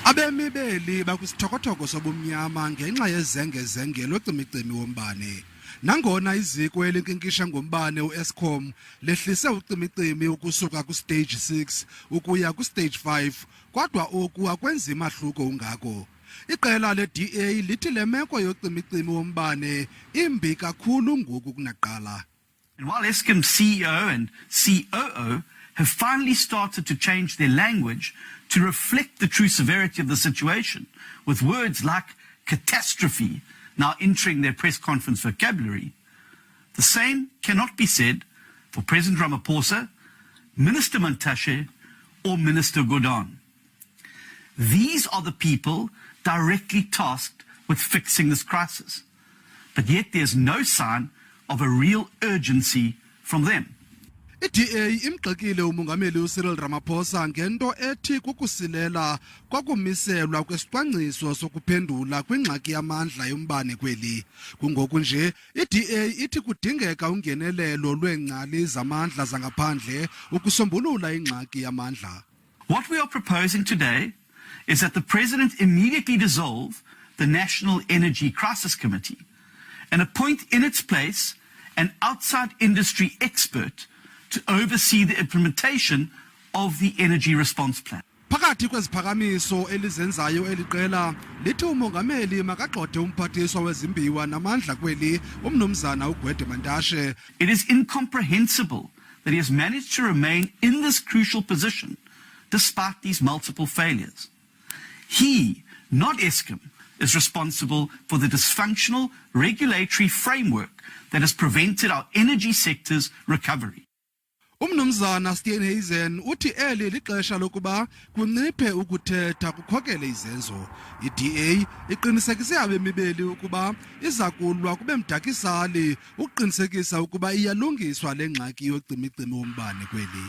Abemi beli bakusithokotoko sobumnyama ngenxa yezenge locimicimi wombane. Nangona iziko elinkinkisha ngombane u-Eskom lehlise ucimicimi ukusuka ku-stage 6 ukuya ku-stage 5, kodwa oku akwenzi mahluko ungako. Iqela le-DA lithi le meko yocimicimi wombane imbi kakhulu ngoku kunaqala. And while Eskom's CEO and COO have finally started to change their language to reflect the true severity of the situation, with words like catastrophe now entering their press conference vocabulary, the same cannot be said for President Ramaphosa, Minister Mantashe, or Minister Godon. These are the people directly tasked with fixing this crisis, but yet there's no sign of a real urgency from them. IDA imgxekile umongameli uCyril Ramaphosa ngento ethi kukusilela kwakumiselwa kwesicwangciso sokuphendula kwingxaki yamandla yombane kweli. Kungoku nje IDA ithi kudingeka ungenelelo lweengcali zamandla zangaphandle ukusombulula ingxaki yamandla. What we are proposing today is that the President immediately dissolve the National Energy Crisis Committee and appoint in its place an outside industry expert to oversee the implementation of the Energy Response Plan. Phakathi kweziphakamiso elizenzayo eliqela lithi umongameli makagxothe umphathiswa wezimbiwa namandla kweli umnumzana uGwede Mantashe. It is incomprehensible that he has managed to remain in this crucial position despite these multiple failures. He, not Eskom, is responsible for the dysfunctional regulatory framework that has prevented our energy sector's recovery. Umnumzana Steenhuisen uthi eli lixesha lokuba kunciphe ukuthetha kukhokele izenzo. IDA iqinisekise abemi beli ukuba iza kulwa kube mdakisali ukuqinisekisa ukuba iyalungiswa le ngxaki yocimicimi wombane kweli.